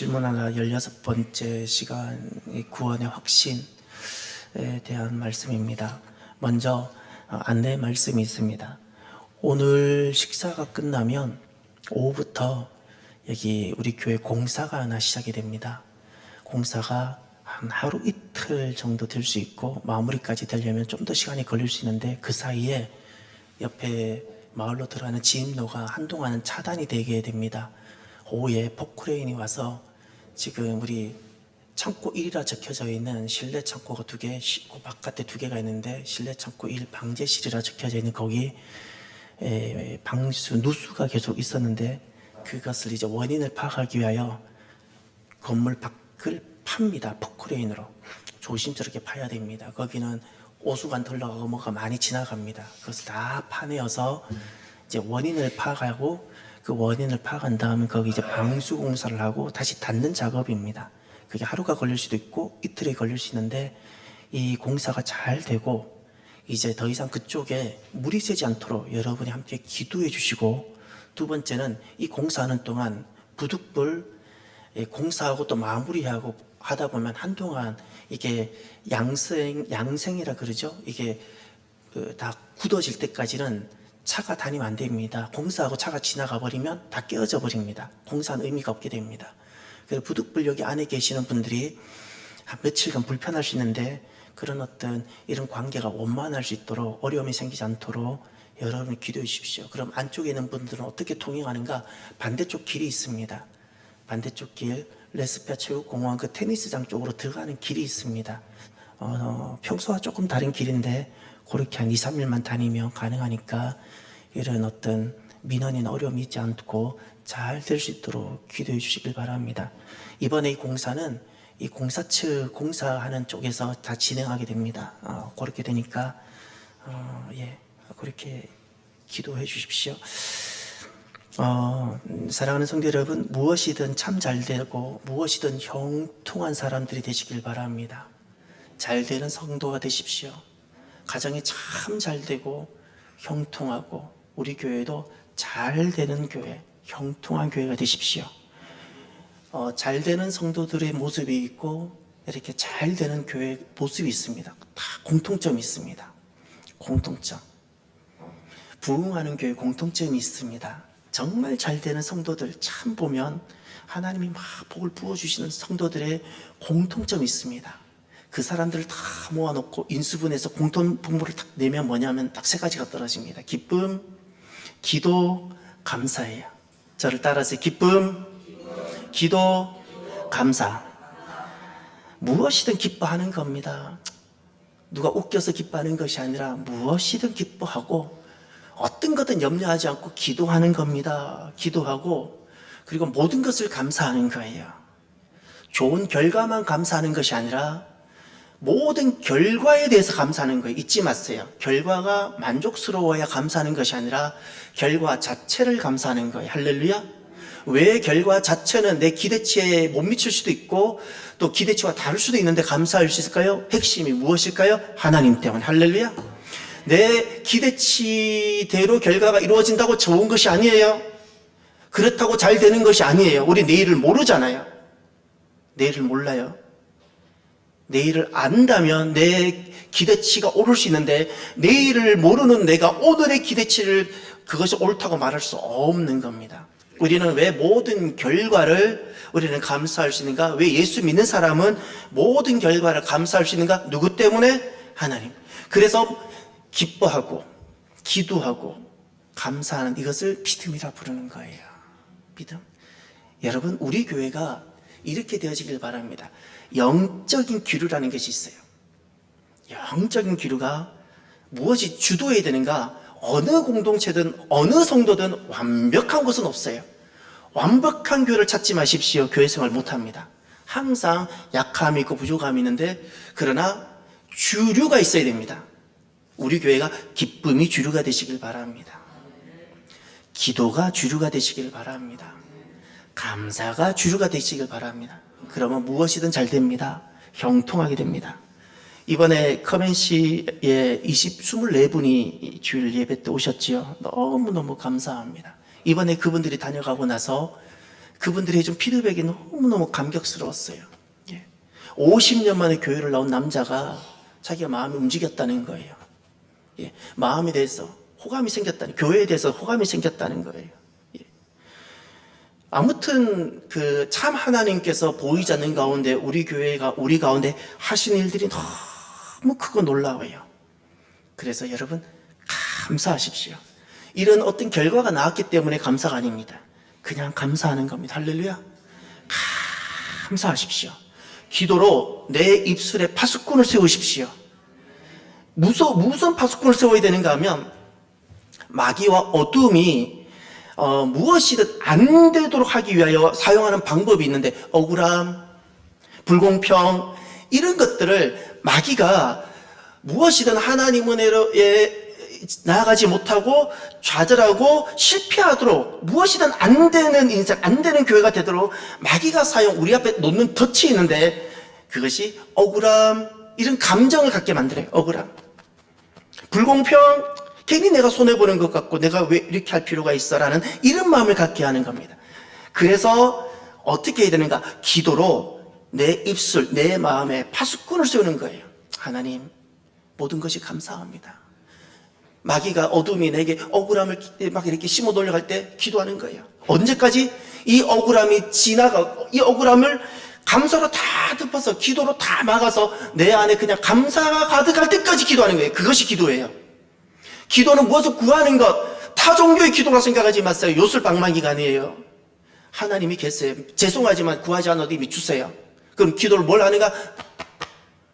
질문하나 16번째 시간이 구원의 확신에 대한 말씀입니다. 먼저 안내 말씀이 있습니다. 오늘 식사가 끝나면 오후부터 여기 우리 교회 공사가 하나 시작이 됩니다. 공사가 한 하루 이틀 정도 될 수 있고 마무리까지 되려면 좀 더 시간이 걸릴 수 있는데 그 사이에 옆에 마을로 들어가는 진입로가 한동안은 차단이 되게 됩니다. 오후에 포크레인이 와서 지금 우리 창고 1이라 적혀져 있는 실내 창고가 2개, 그 바깥에 2개가 있는데 실내 창고 1 방제실이라 적혀져 있는 거기 방수, 누수가 계속 있었는데 그것을 이제 원인을 파악하기 위하여 건물 밖을 팝니다. 포크레인으로. 조심스럽게 파야 됩니다. 거기는 오수관 들러가고 뭐가 많이 지나갑니다. 그것을 다 파내어서 이제 원인을 파악하고 그 원인을 파악한 다음에 거기 이제 방수 공사를 하고 다시 닫는 작업입니다. 그게 하루가 걸릴 수도 있고 이틀이 걸릴 수 있는데 이 공사가 잘 되고 이제 더 이상 그쪽에 물이 새지 않도록 여러분이 함께 기도해 주시고, 두 번째는 이 공사하는 동안 부득불 공사하고 또 마무리하고 하다 보면 한동안 이게 양생이라 그러죠. 이게 다 굳어질 때까지는 차가 다니면 안 됩니다. 공사하고 차가 지나가 버리면 다 깨어져 버립니다. 공사는 의미가 없게 됩니다. 그래서 부득불 여기 안에 계시는 분들이 한 며칠간 불편할 수 있는데 그런 어떤 이런 관계가 원만할 수 있도록, 어려움이 생기지 않도록 여러분이 기도해 주십시오. 그럼 안쪽에 있는 분들은 어떻게 통행하는가? 반대쪽 길이 있습니다. 반대쪽 길, 레스피아 체육공원 그 테니스장 쪽으로 들어가는 길이 있습니다. 평소와 조금 다른 길인데 그렇게 한 2, 3일만 다니면 가능하니까 이런 어떤 민원이나 어려움이 있지 않고 잘 될 수 있도록 기도해 주시길 바랍니다. 이번에 이 공사는 이 공사 측 공사하는 쪽에서 다 진행하게 됩니다. 그렇게 되니까 그렇게 기도해 주십시오. 사랑하는 성도 여러분, 무엇이든 참 잘 되고 무엇이든 형통한 사람들이 되시길 바랍니다. 잘 되는 성도가 되십시오. 가정이 참 잘 되고 형통하고 우리 교회도 잘 되는 교회, 형통한 교회가 되십시오. 잘 되는 성도들의 모습이 있고 이렇게 잘 되는 교회 모습이 있습니다. 다 공통점이 있습니다. 공통점. 부흥하는 교회 공통점이 있습니다. 정말 잘 되는 성도들 참 보면 하나님이 막 복을 부어주시는 성도들의 공통점이 있습니다. 그 사람들을 다 모아놓고 인수분해서 공통분모를 딱 내면 뭐냐면 딱 3가지가 떨어집니다. 기쁨, 기도, 감사예요. 저를 따라서 기쁨, 기도, 감사. 무엇이든 기뻐하는 겁니다. 누가 웃겨서 기뻐하는 것이 아니라 무엇이든 기뻐하고 어떤 것든 염려하지 않고 기도하는 겁니다. 기도하고 그리고 모든 것을 감사하는 거예요. 좋은 결과만 감사하는 것이 아니라 모든 결과에 대해서 감사하는 거예요. 잊지 마세요. 결과가 만족스러워야 감사하는 것이 아니라 결과 자체를 감사하는 거예요. 할렐루야. 왜 결과 자체는 내 기대치에 못 미칠 수도 있고 또 기대치와 다를 수도 있는데 감사할 수 있을까요? 핵심이 무엇일까요? 하나님 때문에. 할렐루야. 내 기대치대로 결과가 이루어진다고 좋은 것이 아니에요. 그렇다고 잘 되는 것이 아니에요. 우리 내일을 모르잖아요. 내일을 몰라요. 내일을 안다면 내 기대치가 오를 수 있는데 내일을 모르는 내가 오늘의 기대치를 그것이 옳다고 말할 수 없는 겁니다. 우리는 왜 모든 결과를 우리는 감사할 수 있는가? 왜 예수 믿는 사람은 모든 결과를 감사할 수 있는가? 누구 때문에? 하나님. 그래서 기뻐하고 기도하고 감사하는 이것을 믿음이라 부르는 거예요. 믿음. 여러분, 우리 교회가 이렇게 되어지길 바랍니다. 영적인 기류라는 것이 있어요. 영적인 기류가 무엇이 주도해야 되는가? 어느 공동체든 어느 성도든 완벽한 곳은 없어요. 완벽한 교회를 찾지 마십시오. 교회 생활 못합니다. 항상 약함이 있고 부족함이 있는데 그러나 주류가 있어야 됩니다. 우리 교회가 기쁨이 주류가 되시길 바랍니다. 기도가 주류가 되시길 바랍니다. 감사가 주류가 되시길 바랍니다. 그러면 무엇이든 잘 됩니다. 형통하게 됩니다. 이번에 커맨시에 24분이 주일 예배 때 오셨지요. 너무너무 감사합니다. 이번에 그분들이 다녀가고 나서 그분들이 해준 피드백이 너무너무 감격스러웠어요. 50년 만에 교회를 나온 남자가 자기가 마음이 움직였다는 거예요. 마음에 대해서 호감이 생겼다는, 교회에 대해서 호감이 생겼다는 거예요. 아무튼 참 하나님께서 보이지 않는 가운데 우리 교회가 우리 가운데 하신 일들이 너무 크고 놀라워요. 그래서 여러분 감사하십시오. 이런 어떤 결과가 나왔기 때문에 감사가 아닙니다. 그냥 감사하는 겁니다. 할렐루야. 감사하십시오. 기도로 내 입술에 파수꾼을 세우십시오. 무슨 파수꾼을 세워야 되는가 하면 마귀와 어둠이 무엇이든 안 되도록 하기 위하여 사용하는 방법이 있는데, 억울함, 불공평, 이런 것들을 마귀가 무엇이든 하나님 은혜에 나아가지 못하고 좌절하고 실패하도록, 무엇이든 안 되는 인생, 안 되는 교회가 되도록 마귀가 우리 앞에 놓는 덫이 있는데, 그것이 억울함, 이런 감정을 갖게 만들어요. 억울함, 불공평, 괜히 내가 손해보는 것 같고 내가 왜 이렇게 할 필요가 있어 라는 이런 마음을 갖게 하는 겁니다. 그래서 어떻게 해야 되는가? 기도로 내 입술, 내 마음에 파수꾼을 세우는 거예요. 하나님, 모든 것이 감사합니다. 마귀가, 어둠이 내게 억울함을 막 이렇게 심어 돌려갈 때 기도하는 거예요. 언제까지? 이 억울함이 지나가고, 이 억울함을 감사로 다 덮어서, 기도로 다 막아서 내 안에 그냥 감사가 가득할 때까지 기도하는 거예요. 그것이 기도예요. 기도는 무엇을 구하는 것, 타 종교의 기도라 생각하지 마세요. 요술방망이가 아니에요. 하나님이 계세요. 죄송하지만 구하지 않아도 이미 주세요. 그럼 기도를 뭘 하는가?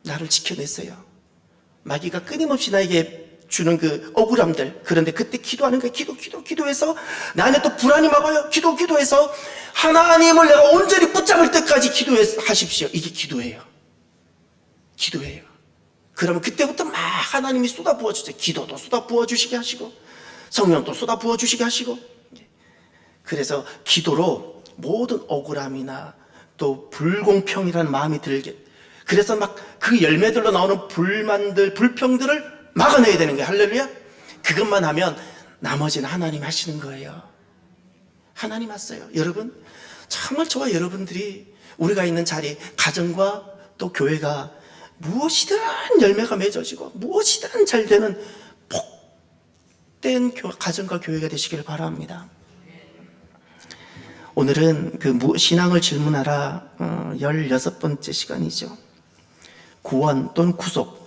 나를 지켜내세요. 마귀가 끊임없이 나에게 주는 그 억울함들, 그런데 그때 기도하는 거예요. 기도해서 내 안에 또 불안이 막 와요. 기도해서 하나님을 내가 온전히 붙잡을 때까지 기도하십시오. 이게 기도예요. 그러면 그때부터 막 하나님이 쏟아 부어주세요. 기도도 쏟아 부어주시게 하시고, 성령도 쏟아 부어주시게 하시고. 그래서 기도로 모든 억울함이나 또 불공평이라는 마음이 들게, 그래서 막 그 열매들로 나오는 불만들, 불평들을 막아내야 되는 거예요. 할렐루야. 그것만 하면 나머지는 하나님이 하시는 거예요. 하나님 하세요. 여러분, 정말 저와 여러분들이 우리가 있는 자리, 가정과 또 교회가 무엇이든 열매가 맺어지고 무엇이든 잘 되는 복된 가정과 교회가 되시길 바랍니다. 오늘은 신앙을 질문하라 16번째 시간이죠. 구원 또는 구속.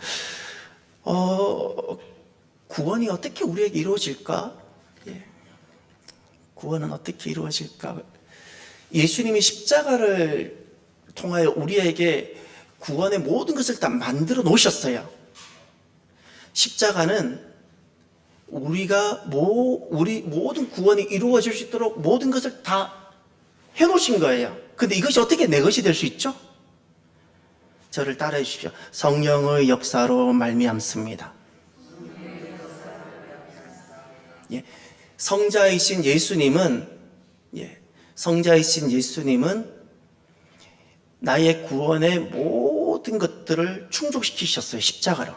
구원이 어떻게 우리에게 이루어질까? 구원은 어떻게 이루어질까? 예수님이 십자가를 통하여 우리에게 구원의 모든 것을 다 만들어 놓으셨어요. 십자가는 우리 모든 구원이 이루어질 수 있도록 모든 것을 다 해놓으신 거예요. 근데 이것이 어떻게 내 것이 될 수 있죠? 저를 따라해 주십시오. 성령의 역사로 말미암습니다. 성자이신 예수님은 나의 구원의 모든 것들을 충족시키셨어요. 십자가로.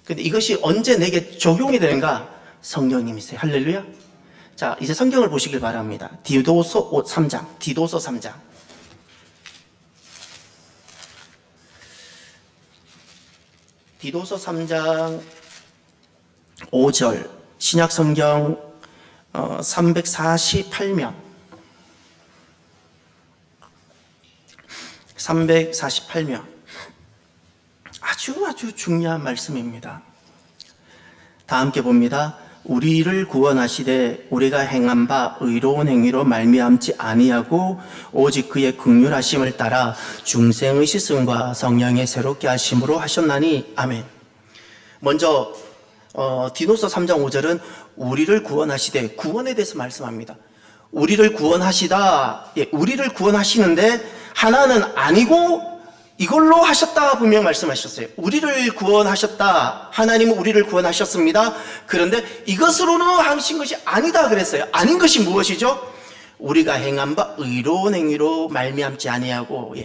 근데 이것이 언제 내게 적용이 되는가? 성령님이세요. 할렐루야. 자, 이제 성경을 보시길 바랍니다. 디도서 3장. 디도서 3장 5절, 신약성경 348면 348면 아주 중요한 말씀입니다. 다 함께 봅니다. 우리를 구원하시되 우리가 행한 바 의로운 행위로 말미암지 아니하고 오직 그의 긍휼하심을 따라 중생의 씻음과 성령의 새롭게 하심으로 하셨나니. 아멘. 먼저 디도서 3장 5절은 우리를 구원하시되, 구원에 대해서 말씀합니다. 우리를 구원하시다. 우리를 구원하시는데 하나는 아니고 이걸로 하셨다 분명 말씀하셨어요. 우리를 구원하셨다. 하나님은 우리를 구원하셨습니다. 그런데 이것으로는 하신 것이 아니다 그랬어요. 아닌 것이 무엇이죠? 우리가 행한 바 의로운 행위로 말미암지 아니하고,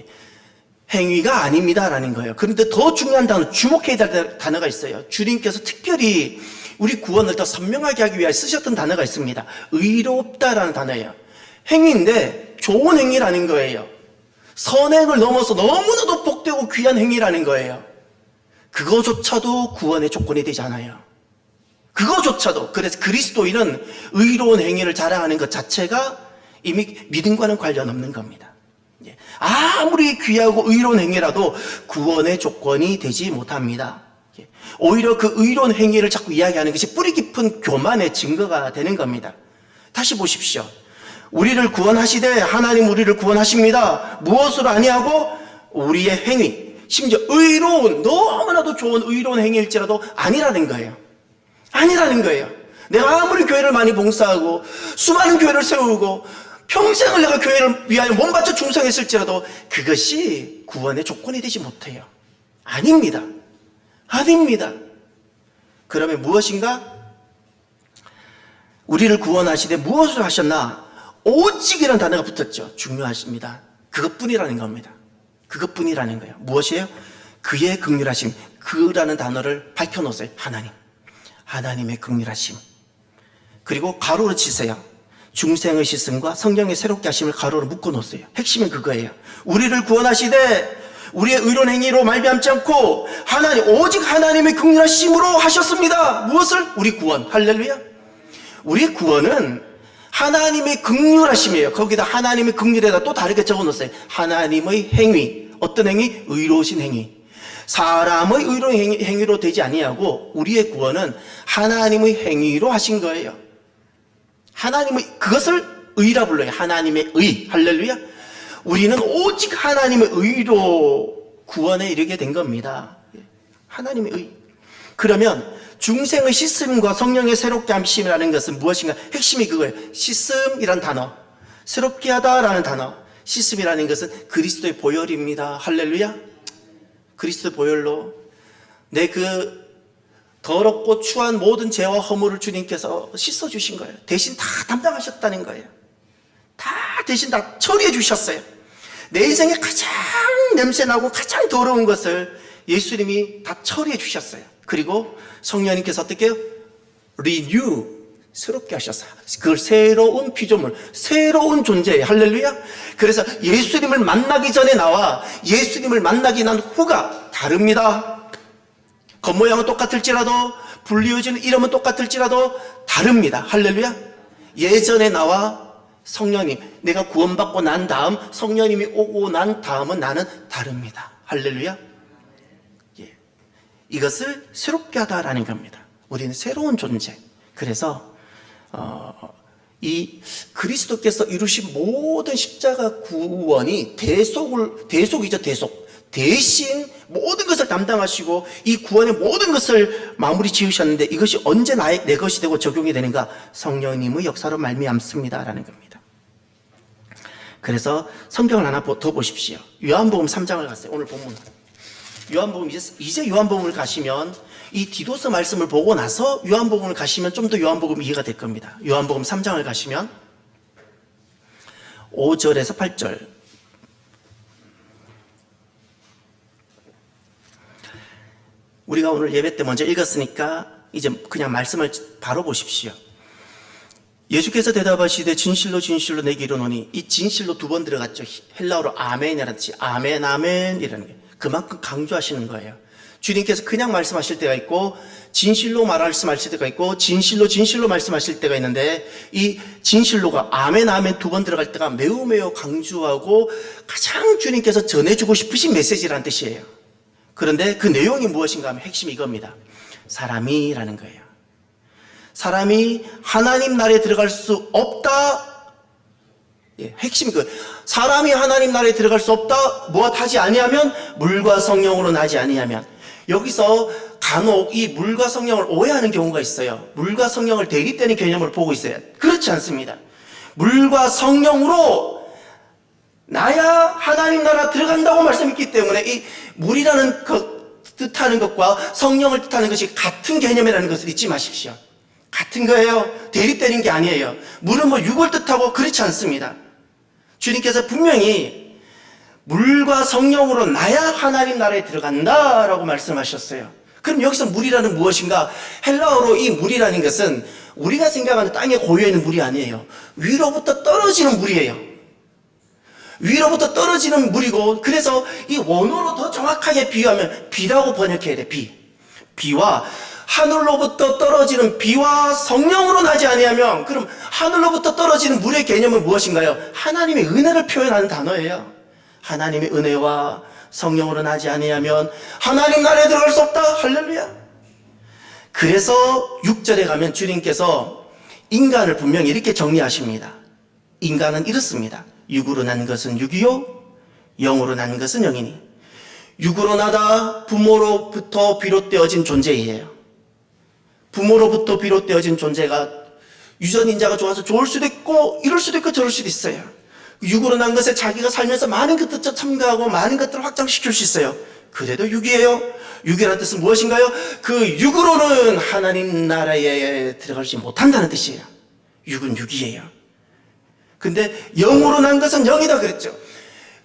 행위가 아닙니다라는 거예요. 그런데 더 중요한 단어, 주목해야 될 단어가 있어요. 주님께서 특별히 우리 구원을 더 선명하게 하기 위해 쓰셨던 단어가 있습니다. 의롭다라는 단어예요. 행위인데 좋은 행위라는 거예요. 선행을 넘어서 너무나도 복되고 귀한 행위라는 거예요. 그거조차도 구원의 조건이 되잖아요. 그거조차도. 그래서 그리스도인은 의로운 행위를 자랑하는 것 자체가 이미 믿음과는 관련 없는 겁니다. 아무리 귀하고 의로운 행위라도 구원의 조건이 되지 못합니다. 오히려 그 의로운 행위를 자꾸 이야기하는 것이 뿌리 깊은 교만의 증거가 되는 겁니다. 다시 보십시오. 우리를 구원하시되 하나님 우리를 구원하십니다. 무엇으로 아니하고 우리의 행위, 심지어 의로운, 너무나도 좋은 의로운 행위일지라도 아니라는 거예요. 아니라는 거예요. 내가 아무리 교회를 많이 봉사하고 수많은 교회를 세우고 평생을 내가 교회를 위하여 몸 바쳐 충성했을지라도 그것이 구원의 조건이 되지 못해요. 아닙니다. 아닙니다. 그러면 무엇인가? 우리를 구원하시되 무엇을 하셨나? 오직이라는 단어가 붙었죠. 중요하십니다. 그것뿐이라는 겁니다. 그것뿐이라는 거예요. 무엇이에요? 그의 긍휼하심. 그라는 단어를 밝혀놓으세요. 하나님. 하나님의 긍휼하심. 그리고 가로로 치세요. 중생의 씻음과 성령의 새롭게 하심을 가로로 묶어놓으세요. 핵심은 그거예요. 우리를 구원하시되 우리의 의로운 행위로 말미암지 않고 하나님, 오직 하나님의 긍휼하심으로 하셨습니다. 무엇을? 우리 구원. 할렐루야. 우리의 구원은 하나님의 긍휼하심이에요. 거기다 하나님의 긍휼에다 또 다르게 적어놓으세요. 하나님의 행위. 어떤 행위? 의로우신 행위. 사람의 의로운 행위로 되지 아니하고 우리의 구원은 하나님의 행위로 하신 거예요. 하나님의, 그것을 의라 불러요. 하나님의 의. 할렐루야. 우리는 오직 하나님의 의로 구원에 이르게 된 겁니다. 하나님의 의. 그러면 중생의 씻음과 성령의 새롭게 함심이라는 것은 무엇인가? 핵심이 그거예요. 씻음이란 단어, 새롭게 하다라는 단어, 씻음이라는 것은 그리스도의 보혈입니다. 할렐루야. 그리스도의 보혈로 내 그 더럽고 추한 모든 죄와 허물을 주님께서 씻어주신 거예요. 대신 다 담당하셨다는 거예요. 다 대신 다 처리해 주셨어요. 내 인생에 가장 냄새나고 가장 더러운 것을 예수님이 다 처리해 주셨어요. 그리고 성령님께서 어떻게 해요? Renew, 새롭게 하셨어요. 그걸 새로운 피조물, 새로운 존재예요. 할렐루야. 그래서 예수님을 만나기 전에 나와 예수님을 만나기 난 후가 다릅니다. 겉모양은 똑같을지라도, 불리워지는 이름은 똑같을지라도 다릅니다. 할렐루야. 예전에 나와 성령님, 내가 구원받고 난 다음, 성령님이 오고 난 다음은 나는 다릅니다. 할렐루야. 예. 이것을 새롭게 하다라는 겁니다. 우리는 새로운 존재. 그래서 이 그리스도께서 이루신 모든 십자가 구원이 대속이죠. 대신 모든 것을 담당하시고 이 구원의 모든 것을 마무리 지으셨는데 이것이 언제 내 것이 되고 적용이 되는가? 성령님의 역사로 말미암습니다라는 겁니다. 그래서 성경을 하나 더 보십시오. 요한복음 3장을 갔어요. 오늘 본문. 요한복음 이제 요한복음을 가시면 이 디도서 말씀을 보고 나서 요한복음을 가시면 좀 더 요한복음 이해가 될 겁니다. 요한복음 3장을 가시면 5절에서 8절. 우리가 오늘 예배 때 먼저 읽었으니까 이제 그냥 말씀을 바로 보십시오. 예수께서 대답하시되 진실로 진실로 내게 이르노니, 이 진실로 두 번 들어갔죠. 헬라어로 아멘이라는 뜻이 아멘 아멘이라는 게 그만큼 강조하시는 거예요. 주님께서 그냥 말씀하실 때가 있고 진실로 말씀하실 때가 있고 진실로 진실로 말씀하실 때가 있는데 이 진실로가 아멘 아멘 두 번 들어갈 때가 매우 매우 강조하고 가장 주님께서 전해주고 싶으신 메시지라는 뜻이에요. 그런데 그 내용이 무엇인가 하면 핵심이 이겁니다. 사람이라는 거예요. 사람이 하나님 나라에 들어갈 수 없다. 예, 핵심이 그 사람이 하나님 나라에 들어갈 수 없다. 무엇하지 아니하면 물과 성령으로 나지 아니하면. 여기서 간혹 이 물과 성령을 오해하는 경우가 있어요. 물과 성령을 대립되는 개념으로 보고 있어요. 그렇지 않습니다. 물과 성령으로 나야 하나님 나라 들어간다고 말씀했기 때문에 이 물이라는 것 뜻하는 것과 성령을 뜻하는 것이 같은 개념이라는 것을 잊지 마십시오. 같은 거예요. 대립되는 게 아니에요. 물은 뭐 육을 뜻하고 그렇지 않습니다. 주님께서 분명히 물과 성령으로 나야 하나님 나라에 들어간다라고 말씀하셨어요. 그럼 여기서 물이라는 무엇인가? 헬라어로 이 물이라는 것은 우리가 생각하는 땅에 고여있는 물이 아니에요. 위로부터 떨어지는 물이에요. 위로부터 떨어지는 물이고, 그래서 이 원어로 더 정확하게 비유하면 비라고 번역해야 돼. 비와 하늘로부터 떨어지는 비와 성령으로 나지 아니하면, 그럼 하늘로부터 떨어지는 물의 개념은 무엇인가요? 하나님의 은혜를 표현하는 단어예요. 하나님의 은혜와 성령으로 나지 아니하면 하나님 나라에 들어갈 수 없다. 할렐루야. 그래서 6절에 가면 주님께서 인간을 분명히 이렇게 정리하십니다. 인간은 이렇습니다. 육으로 난 것은 육이요, 영으로 난 것은 영이니. 육으로 나다 부모로부터 비롯되어진 존재이에요. 부모로부터 비롯되어진 존재가 유전인자가 좋아서 좋을 수도 있고 이럴 수도 있고 저럴 수도 있어요. 육으로 난 것에 자기가 살면서 많은 것들을 참가하고 많은 것들을 확장시킬 수 있어요. 그래도 육이에요. 육이라는 뜻은 무엇인가요? 그 육으로는 하나님 나라에 들어가지 못한다는 뜻이에요. 육은 육이에요. 근데 영으로 난 것은 영이다 그랬죠.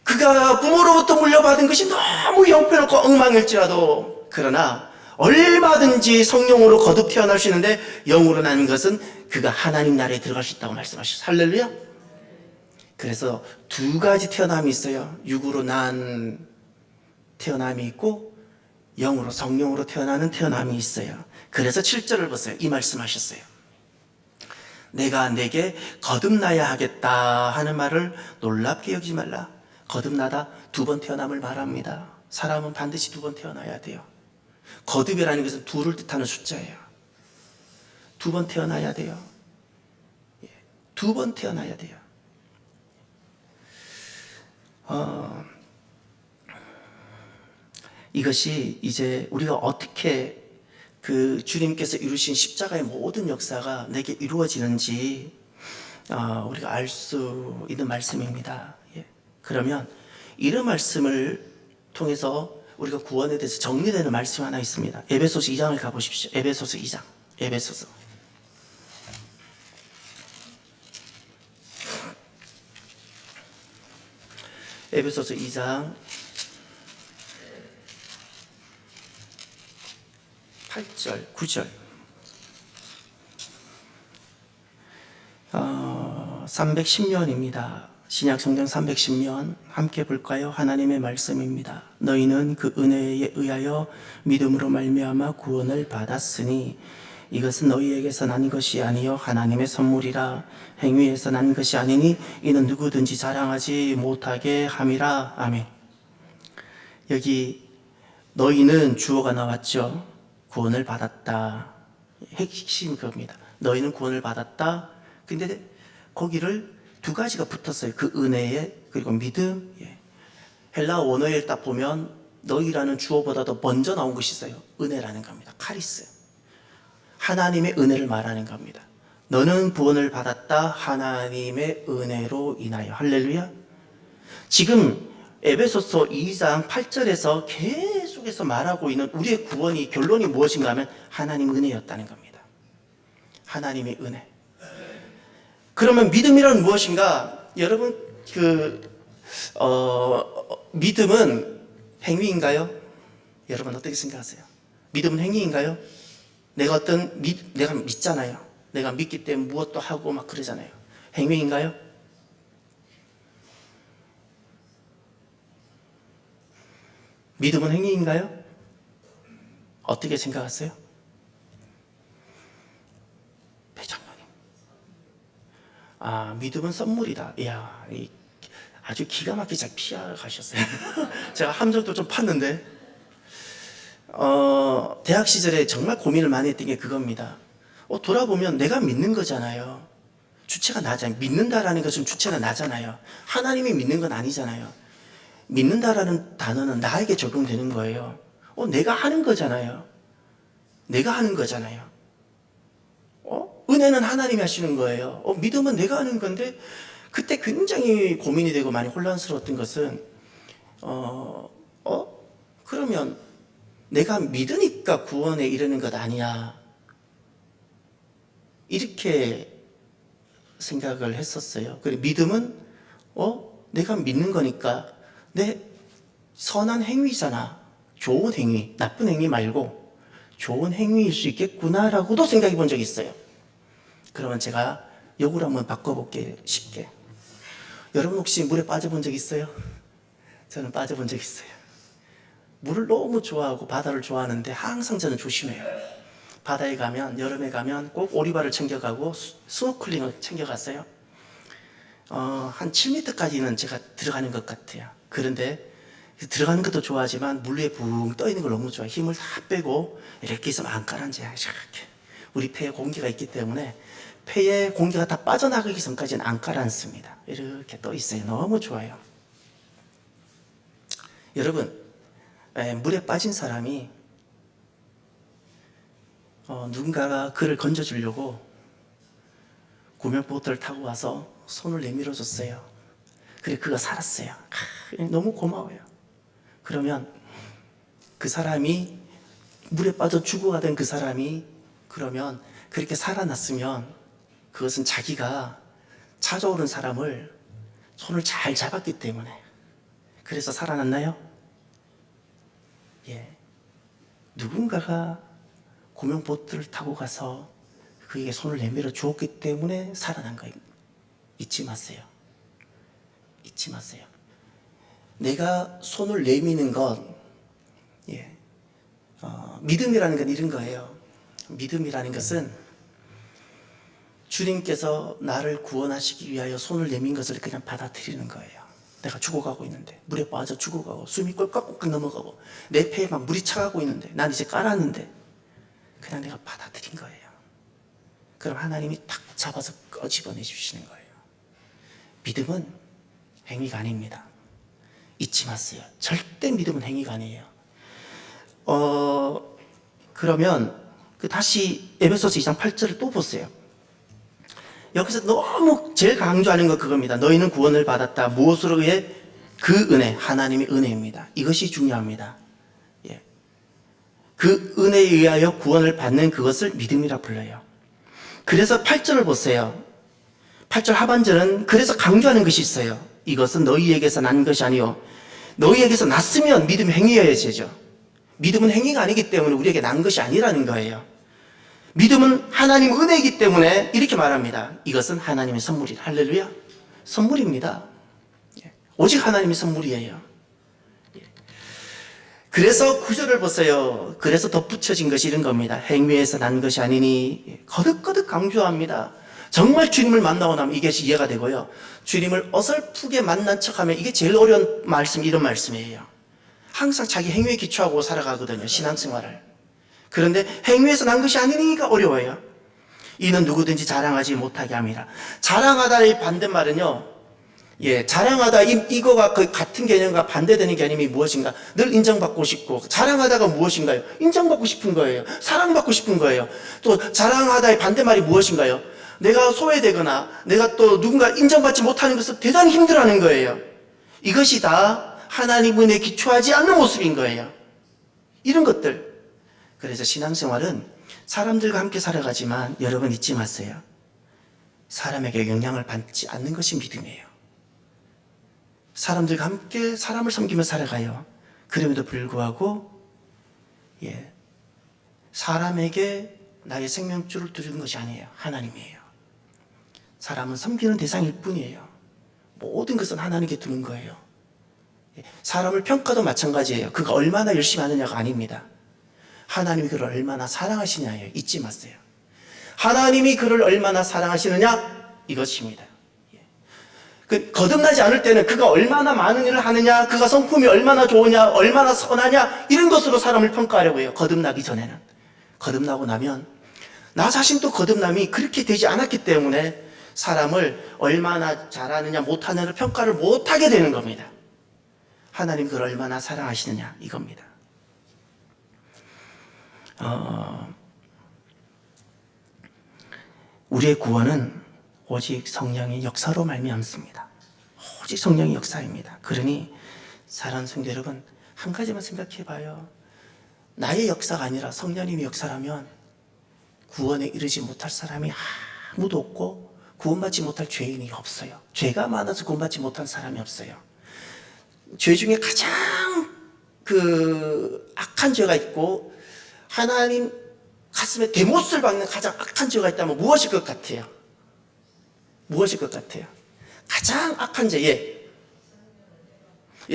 그가 부모로부터 물려받은 것이 너무 형편없고 엉망일지라도, 그러나 얼마든지 성령으로 거듭 태어날 수 있는데 영으로 난 것은 그가 하나님 나라에 들어갈 수 있다고 말씀하셨어요. 할렐루야. 그래서 두 가지 태어남이 있어요. 육으로 난 태어남이 있고 영으로, 성령으로 태어나는 태어남이 있어요. 그래서 7절을 보세요. 이 말씀하셨어요. 내가 내게 거듭나야 하겠다 하는 말을 놀랍게 여기지 말라. 거듭나다, 두 번 태어남을 말합니다. 사람은 반드시 두 번 태어나야 돼요. 거듭이라는 것은 둘을 뜻하는 숫자예요. 두 번 태어나야 돼요. 두 번 태어나야 돼요. 이것이 이제 우리가 어떻게 그 주님께서 이루신 십자가의 모든 역사가 내게 이루어지는지 우리가 알 수 있는 말씀입니다. 그러면 이런 말씀을 통해서 우리가 구원에 대해서 정리되는 말씀 하나 있습니다. 에베소서 2장을 가보십시오. 에베소서 2장. 에베소서 2장 8절, 9절. 310년입니다. 신약 성경 310년 함께 볼까요? 하나님의 말씀입니다. 너희는 그 은혜에 의하여 믿음으로 말미암아 구원을 받았으니 이것은 너희에게서 난 것이 아니요 하나님의 선물이라. 행위에서 난 것이 아니니 이는 누구든지 자랑하지 못하게 함이라. 아멘. 여기 너희는 주어가 나왔죠. 구원을 받았다. 핵심 그겁니다. 너희는 구원을 받았다. 근데 거기를 두 가지가 붙었어요. 그 은혜에, 그리고 믿음. 헬라 원어에 딱 보면 너희라는 주어보다도 먼저 나온 것이 있어요. 은혜라는 겁니다. 카리스. 하나님의 은혜를 말하는 겁니다. 너는 구원을 받았다. 하나님의 은혜로 인하여. 할렐루야. 지금 에베소서 2장 8절에서 계속해서 말하고 있는 우리의 구원이, 결론이 무엇인가 하면 하나님 은혜였다는 겁니다. 하나님의 은혜. 그러면 믿음이란 무엇인가? 여러분, 믿음은 행위인가요? 여러분 어떻게 생각하세요? 믿음은 행위인가요? 내가 믿잖아요. 내가 믿기 때문에 무엇도 하고 막 그러잖아요. 행위인가요? 믿음은 행위인가요? 어떻게 생각하세요? 배장로님. 믿음은 선물이다. 이야, 아주 기가 막히게 잘 피하가셨어요. 제가 함정도 좀 팠는데, 대학 시절에 정말 고민을 많이 했던 게 그겁니다. 돌아보면 내가 믿는 거잖아요. 주체가 나잖아요. 믿는다라는 것은 주체가 나잖아요. 하나님이 믿는 건 아니잖아요. 믿는다라는 단어는 나에게 적용되는 거예요. 내가 하는 거잖아요. 내가 하는 거잖아요. 은혜는 하나님이 하시는 거예요. 믿음은 내가 하는 건데, 그때 굉장히 고민이 되고 많이 혼란스러웠던 것은, 그러면 내가 믿으니까 구원에 이르는 것 아니야. 이렇게 생각을 했었어요. 그리고 믿음은, 내가 믿는 거니까 내 선한 행위잖아. 좋은 행위, 나쁜 행위 말고 좋은 행위일 수 있겠구나라고도 생각해 본 적이 있어요. 그러면 제가 요걸 한번 바꿔볼게요. 쉽게. 여러분 혹시 물에 빠져본 적 있어요? 저는 빠져본 적 있어요. 물을 너무 좋아하고 바다를 좋아하는데 항상 저는 조심해요. 바다에 가면, 여름에 가면 꼭 오리발을 챙겨가고 스노클링을 챙겨갔어요. 한 7m까지는 제가 들어가는 것 같아요. 그런데 들어가는 것도 좋아하지만 물 위에 붕 떠 있는 걸 너무 좋아해요. 힘을 다 빼고 이렇게 있으면 안 가라앉아요. 이렇게. 우리 폐에 공기가 있기 때문에 폐에 공기가 다 빠져나가기 전까지는 안 가라앉습니다. 이렇게 떠 있어요. 너무 좋아요. 여러분, 물에 빠진 사람이 누군가가 그를 건져주려고 구명보트를 타고 와서 손을 내밀어 줬어요. 그래 그가 살았어요. 너무 고마워요. 그러면 그 사람이 물에 빠져 죽어가던 그 사람이 그러면 그렇게 살아났으면 그것은 자기가 찾아오는 사람을 손을 잘 잡았기 때문에 그래서 살아났나요? 예. 누군가가 구명보트를 타고 가서 그에게 손을 내밀어 주었기 때문에 살아난 거예요. 잊지 마세요. 잊지 마세요. 내가 손을 내미는 건 믿음이라는 건 이런 거예요. 믿음이라는 것은 주님께서 나를 구원하시기 위하여 손을 내민 것을 그냥 받아들이는 거예요. 내가 죽어가고 있는데 물에 빠져 죽어가고 숨이 꼴깍꼴깍 넘어가고 내 폐에 막 물이 차가고 있는데 난 이제 깔았는데 그냥 내가 받아들인 거예요. 그럼 하나님이 탁 잡아서 꺼집어내 주시는 거예요. 믿음은 행위가 아닙니다. 잊지 마세요. 절대 믿음은 행위가 아니에요. 그러면 다시 에베소서 2장 8절을 또 보세요. 여기서 너무 제일 강조하는 건 그겁니다. 너희는 구원을 받았다. 무엇으로 의해? 그 은혜, 하나님의 은혜입니다. 이것이 중요합니다. 예. 그 은혜에 의하여 구원을 받는 그것을 믿음이라 불러요. 그래서 8절을 보세요. 8절 하반절은 그래서 강조하는 것이 있어요. 이것은 너희에게서 난 것이 아니요 너희에게서 났으면 믿음이 행위여야죠. 믿음은 행위가 아니기 때문에 우리에게 난 것이 아니라는 거예요. 믿음은 하나님 은혜이기 때문에 이렇게 말합니다. 이것은 하나님의 선물이다. 할렐루야. 선물입니다. 오직 하나님의 선물이에요. 그래서 구절을 보세요. 그래서 덧붙여진 것이 이런 겁니다. 행위에서 난 것이 아니니 거듭거듭 강조합니다. 정말 주님을 만나고 나면 이것이 이해가 되고요. 주님을 어설프게 만난 척하면 이게 제일 어려운 말씀이 이런 말씀이에요. 항상 자기 행위에 기초하고 살아가거든요. 신앙생활을. 그런데 행위에서 난 것이 아니니까 어려워요. 이는 누구든지 자랑하지 못하게 합니다. 자랑하다의 반대말은요. 자랑하다 이거가 거의 같은 개념과 반대되는 개념이 무엇인가? 늘 인정받고 싶고 자랑하다가 무엇인가요? 인정받고 싶은 거예요. 사랑받고 싶은 거예요. 또 자랑하다의 반대말이 무엇인가요? 내가 소외되거나 내가 또 누군가 인정받지 못하는 것을 대단히 힘들어하는 거예요. 이것이 다 하나님 은혜에 기초하지 않는 모습인 거예요. 이런 것들. 그래서 신앙생활은 사람들과 함께 살아가지만 여러분 잊지 마세요. 사람에게 영향을 받지 않는 것이 믿음이에요. 사람들과 함께 사람을 섬기며 살아가요. 그럼에도 불구하고 사람에게 나의 생명줄을 두는 것이 아니에요. 하나님이에요. 사람은 섬기는 대상일 뿐이에요. 모든 것은 하나님께 두는 거예요. 사람을 평가도 마찬가지예요. 그가 얼마나 열심히 하느냐가 아닙니다. 하나님이 그를 얼마나 사랑하시냐예요. 잊지 마세요. 하나님이 그를 얼마나 사랑하시느냐 이것입니다. 거듭나지 않을 때는 그가 얼마나 많은 일을 하느냐, 그가 성품이 얼마나 좋으냐, 얼마나 선하냐 이런 것으로 사람을 평가하려고 해요. 거듭나기 전에는. 거듭나고 나면 나 자신도 거듭남이 그렇게 되지 않았기 때문에 사람을 얼마나 잘하느냐 못하느냐를 평가를 못하게 되는 겁니다. 하나님 그를 얼마나 사랑하시느냐 이겁니다. 우리의 구원은 오직 성령의 역사로 말미암습니다. 오직 성령의 역사입니다. 그러니 사랑하는 성도 여러분, 한 가지만 생각해 봐요. 나의 역사가 아니라 성령님의 역사라면 구원에 이르지 못할 사람이 아무도 없고 구원받지 못할 죄인이 없어요. 죄가 많아서 구원받지 못한 사람이 없어요. 죄 중에 가장 악한 죄가 있고 하나님 가슴에 대못을 박는 가장 악한 죄가 있다면 무엇일 것 같아요? 무엇일 것 같아요? 가장 악한 죄,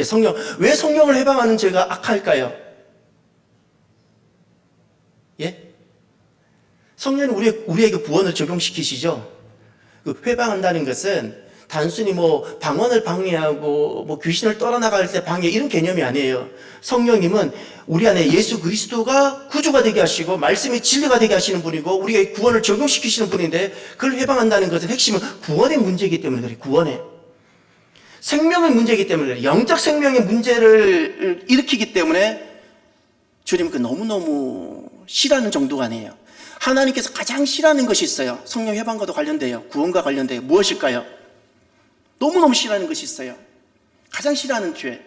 성령. 왜 성령을 해방하는 죄가 악할까요? 성령은 우리에게 구원을 적용시키시죠? 그 회방한다는 것은 단순히 방언을 방해하고 귀신을 떨어나갈 때 방해 이런 개념이 아니에요. 성령님은 우리 안에 예수 그리스도가 구주가 되게 하시고 말씀이 진리가 되게 하시는 분이고 우리에게 구원을 적용시키시는 분인데 그걸 회방한다는 것은 핵심은 구원의 문제이기 때문에 그래요. 구원의 생명의 문제이기 때문에 그래요. 영적 생명의 문제를 일으키기 때문에 주님 그 너무너무 싫어하는 정도가 아니에요. 하나님께서 가장 싫어하는 것이 있어요. 성령 회방과도 관련돼요. 구원과 관련돼요. 무엇일까요? 너무너무 싫어하는 것이 있어요. 가장 싫어하는 죄.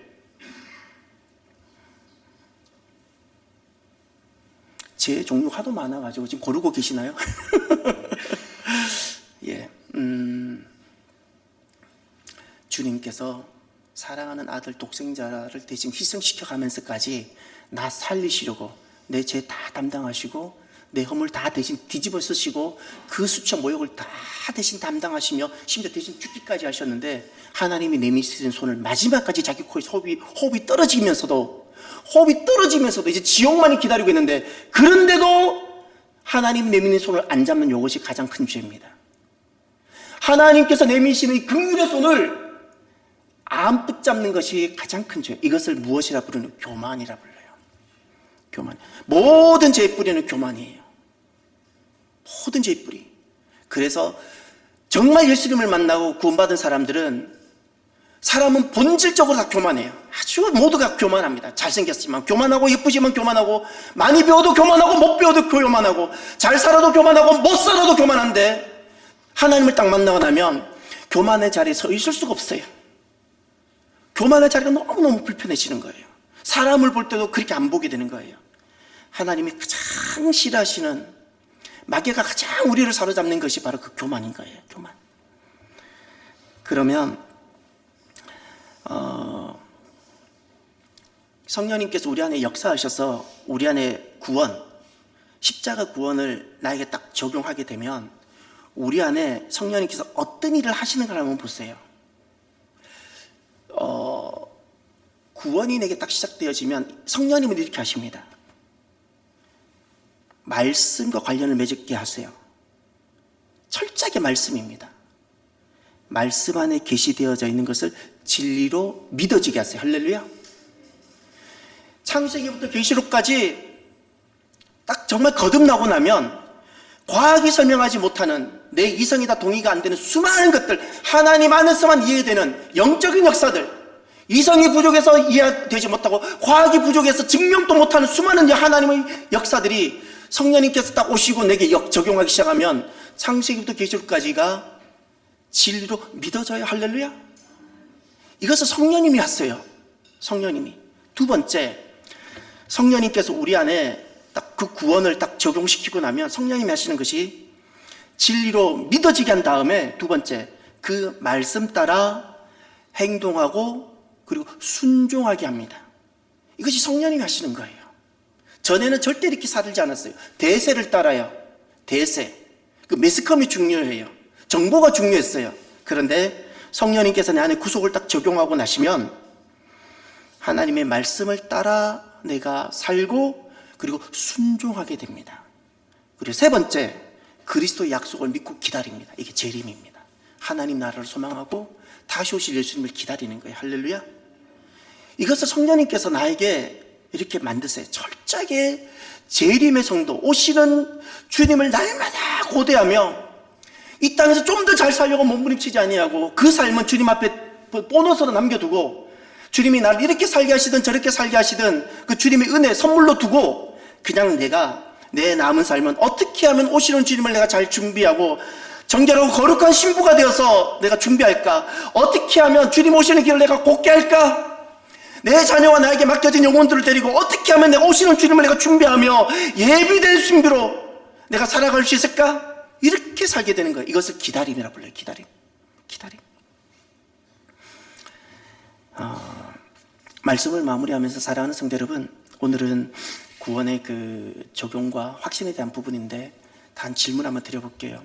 죄 종류가 하도 많아가지고 지금 고르고 계시나요? 주님께서 사랑하는 아들 독생자를 대신 희생시켜 가면서까지 나 살리시려고 내 죄 다 담당하시고 내 허물 다 대신 뒤집어 쓰시고 그 수치와 모욕을 다 대신 담당하시며 심지어 대신 죽기까지 하셨는데 하나님이 내미시는 손을 마지막까지 자기 코에 호흡이 떨어지면서도 이제 지옥만이 기다리고 있는데 그런데도 하나님 내미는 손을 안 잡는 이것이 가장 큰 죄입니다. 하나님께서 내미시는 이 긍휼의 손을 안 붙잡는 것이 가장 큰 죄. 이것을 무엇이라 부르는? 교만이라 불러요. 교만. 모든 죄의 뿌리는 교만이에요. 모든 죄의 뿌리. 그래서 정말 예수님을 만나고 구원받은 사람은 본질적으로 다 교만해요. 아주 모두가 교만합니다. 잘생겼지만 교만하고 예쁘지만 교만하고 많이 배워도 교만하고 못 배워도 교만하고 잘 살아도 교만하고 못 살아도 교만한데 하나님을 딱 만나고 나면 교만의 자리에 서 있을 수가 없어요. 교만의 자리가 너무너무 불편해지는 거예요. 사람을 볼 때도 그렇게 안 보게 되는 거예요. 하나님이 가장 싫어하시는 마귀가 가장 우리를 사로잡는 것이 바로 그 교만인 거예요. 교만. 그러면 성령님께서 우리 안에 역사하셔서 우리 안에 구원, 십자가 구원을 나에게 딱 적용하게 되면 우리 안에 성령님께서 어떤 일을 하시는가 한번 보세요. 구원이 내게 딱 시작되어지면 성령님은 이렇게 하십니다. 말씀과 관련을 맺게 하세요. 철저하게 말씀입니다. 말씀 안에 계시되어져 있는 것을 진리로 믿어지게 하세요. 할렐루야. 창세기부터 계시록까지 딱 정말 거듭나고 나면 과학이 설명하지 못하는 내 이성이 다 동의가 안 되는 수많은 것들, 하나님 안에서만 이해되는 영적인 역사들, 이성이 부족해서 이해되지 못하고 과학이 부족해서 증명도 못하는 수많은 하나님의 역사들이 성령님께서 딱 오시고 내게 적용하기 시작하면 창세기부터 계시록까지가 진리로 믿어져요. 할렐루야. 이것을 성령님이 하세요. 성령님이. 두 번째, 성령님께서 우리 안에 딱 그 구원을 딱 적용시키고 나면 성령님이 하시는 것이 진리로 믿어지게 한 다음에 두 번째, 그 말씀 따라 행동하고 그리고 순종하게 합니다. 이것이 성령님이 하시는 거예요. 전에는 절대 이렇게 살지 않았어요. 대세를 따라요. 대세. 그 매스컴이 중요해요. 정보가 중요했어요. 그런데 성령님께서 내 안에 구속을 딱 적용하고 나시면 하나님의 말씀을 따라 내가 살고 그리고 순종하게 됩니다. 그리고 세 번째, 그리스도의 약속을 믿고 기다립니다. 이게 재림입니다. 하나님 나라를 소망하고 다시 오실 예수님을 기다리는 거예요. 할렐루야. 이것을 성령님께서 나에게 이렇게 만드세요. 철저하게 재림의 성도, 오시는 주님을 날마다 고대하며 이 땅에서 좀 더 잘 살려고 몸부림치지 아니하고 그 삶은 주님 앞에 보너스로 남겨두고 주님이 나를 이렇게 살게 하시든 저렇게 살게 하시든 그 주님의 은혜 선물로 두고 그냥 내가 내 남은 삶은 어떻게 하면 오시는 주님을 내가 잘 준비하고 정결하고 거룩한 신부가 되어서 내가 준비할까? 어떻게 하면 주님 오시는 길을 내가 곱게 할까? 내 자녀와 나에게 맡겨진 영혼들을 데리고 어떻게 하면 내가 오시는 주님을 내가 준비하며 예비된 신부로 내가 살아갈 수 있을까? 이렇게 살게 되는 거예요. 이것을 기다림이라 불러요. 기다림. 말씀을 마무리하면서 사랑하는 성도 여러분, 오늘은 구원의 그 적용과 확신에 대한 부분인데 단 질문 한번 드려볼게요.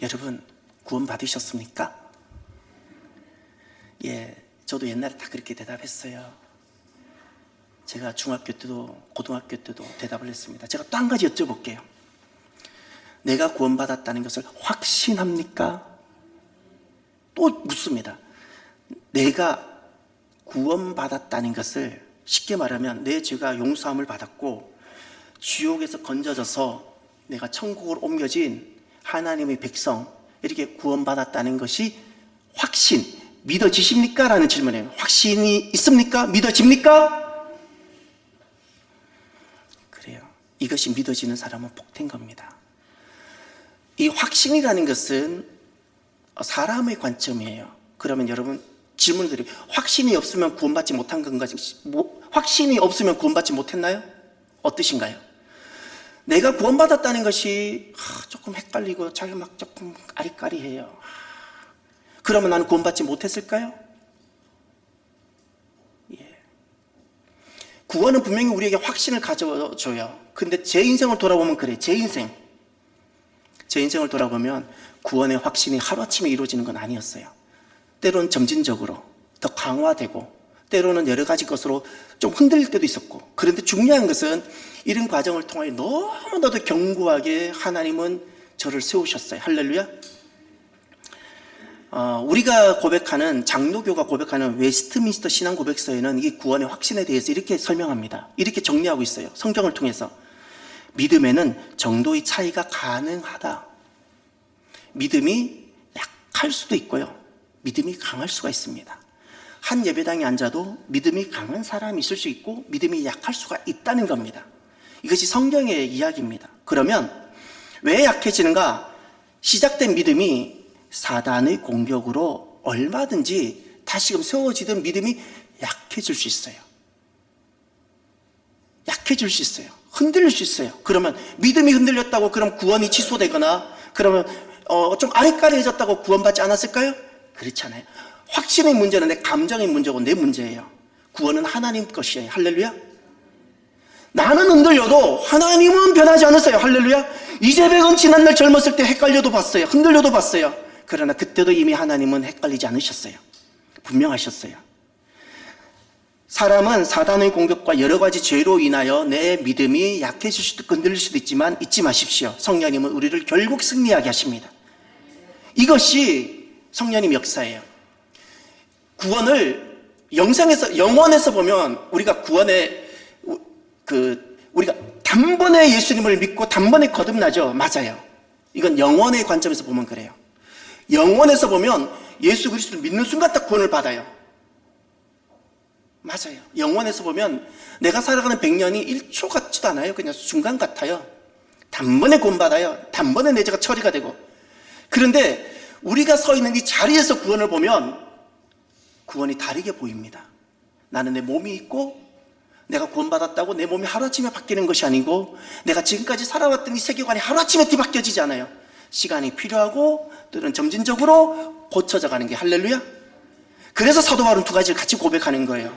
여러분 구원 받으셨습니까? 예, 저도 옛날에 다 그렇게 대답했어요. 제가 중학교 때도 고등학교 때도 대답을 했습니다. 제가 또 한 가지 여쭤볼게요. 내가 구원받았다는 것을 확신합니까? 또 묻습니다. 내가 구원받았다는 것을 쉽게 말하면 내 죄가 용서함을 받았고 지옥에서 건져져서 내가 천국으로 옮겨진 하나님의 백성 이렇게 구원받았다는 것이 확신, 믿어지십니까? 라는 질문이에요. 확신이 있습니까? 믿어집니까? 그래요. 이것이 믿어지는 사람은 복된 겁니다. 이 확신이라는 것은 사람의 관점이에요. 그러면 여러분 질문을 드려요. 확신이 없으면 구원받지 못한 건가요? 확신이 없으면 구원받지 못했나요? 어떠신가요? 내가 구원받았다는 것이 조금 헷갈리고 잘 막 조금 아리까리해요. 그러면 나는 구원받지 못했을까요? 예. 구원은 분명히 우리에게 확신을 가져줘요. 근데 제 인생을 돌아보면 그래. 제 인생을 돌아보면 구원의 확신이 하루아침에 이루어지는 건 아니었어요. 때로는 점진적으로 더 강화되고 때로는 여러 가지 것으로 좀 흔들릴 때도 있었고, 그런데 중요한 것은 이런 과정을 통하여 너무나도 견고하게 하나님은 저를 세우셨어요. 할렐루야. 우리가 고백하는, 장로교가 고백하는 웨스트민스터 신앙 고백서에는 이 구원의 확신에 대해서 이렇게 설명합니다. 이렇게 정리하고 있어요. 성경을 통해서. 믿음에는 정도의 차이가 가능하다. 믿음이 약할 수도 있고요, 믿음이 강할 수가 있습니다. 한 예배당에 앉아도 믿음이 강한 사람이 있을 수 있고 믿음이 약할 수가 있다는 겁니다. 이것이 성경의 이야기입니다. 그러면 왜 약해지는가? 시작된 믿음이 사단의 공격으로 얼마든지 다시금 세워지던 믿음이 약해질 수 있어요. 약해질 수 있어요. 흔들릴 수 있어요. 그러면 믿음이 흔들렸다고 그럼 구원이 취소되거나 그러면 좀 아리까리해졌다고 구원받지 않았을까요? 그렇지 않아요. 확신의 문제는 내 감정의 문제고 내 문제예요. 구원은 하나님 것이에요. 할렐루야. 나는 흔들려도 하나님은 변하지 않으세요. 할렐루야. 이재백은 지난날 젊었을 때 헷갈려도 봤어요. 흔들려도 봤어요. 그러나 그때도 이미 하나님은 헷갈리지 않으셨어요. 분명하셨어요. 사람은 사단의 공격과 여러 가지 죄로 인하여 내 믿음이 약해질 수도 흔들릴 수도 있지만 잊지 마십시오. 성령님은 우리를 결국 승리하게 하십니다. 이것이 성령님 역사예요. 구원을 영원에서 보면 우리가 구원에 우리가 단번에 예수님을 믿고 단번에 거듭나죠. 맞아요. 이건 영원의 관점에서 보면 그래요. 영원에서 보면 예수 그리스도를 믿는 순간 딱 구원을 받아요. 맞아요. 영원에서 보면 내가 살아가는 100년이 1초 같지도 않아요. 그냥 순간 같아요. 단번에 구원받아요. 단번에 내 죄가 처리가 되고. 그런데 우리가 서 있는 이 자리에서 구원을 보면 구원이 다르게 보입니다. 나는 내 몸이 있고 내가 구원받았다고 내 몸이 하루아침에 바뀌는 것이 아니고 내가 지금까지 살아왔던 이 세계관이 하루아침에 뒤바뀌어지지 않아요. 시간이 필요하고 또는 점진적으로 고쳐져 가는 게 할렐루야. 그래서 사도 바울은 두 가지를 같이 고백하는 거예요.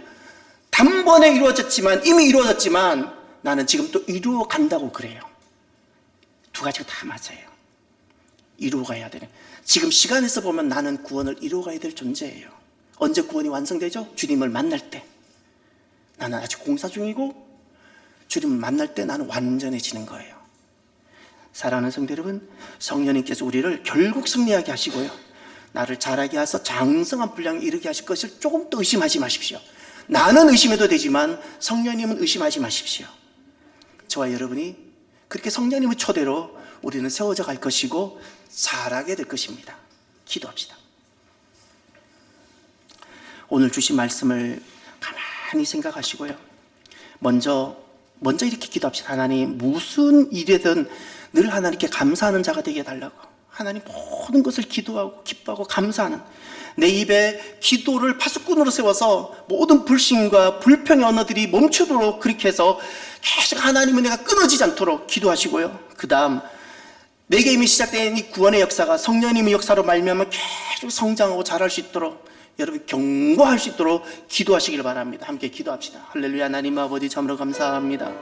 단번에 이루어졌지만, 이미 이루어졌지만 나는 지금 또 이루어 간다고 그래요. 두 가지가 다 맞아요. 이루어 가야 되는. 지금 시간에서 보면 나는 구원을 이루어 가야 될 존재예요. 언제 구원이 완성되죠? 주님을 만날 때. 나는 아직 공사 중이고 주님을 만날 때 나는 완전해지는 거예요. 사랑하는 성도 여러분, 성령님께서 우리를 결국 승리하게 하시고요, 나를 자라게 하셔서 장성한 분량에 이르게 하실 것을 조금 더 의심하지 마십시오. 나는 의심해도 되지만 성령님은 의심하지 마십시오. 저와 여러분이 그렇게 성령님의 초대로 우리는 세워져 갈 것이고 자라게 될 것입니다. 기도합시다. 오늘 주신 말씀을 가만히 생각하시고요, 먼저 이렇게 기도합시다. 하나님, 무슨 일이든 늘 하나님께 감사하는 자가 되게 해달라고. 하나님, 모든 것을 기도하고 기뻐하고 감사하는, 내 입에 기도를 파수꾼으로 세워서 모든 불신과 불평의 언어들이 멈추도록 그렇게 해서 계속 하나님은 내가 끊어지지 않도록 기도하시고요, 그 다음 내게 이미 시작된 이 구원의 역사가 성령님의 역사로 말미암아 계속 성장하고 자랄 수 있도록 여러분 경고할 수 있도록 기도하시길 바랍니다. 함께 기도합시다. 할렐루야. 하나님 아버지, 참으로 감사합니다.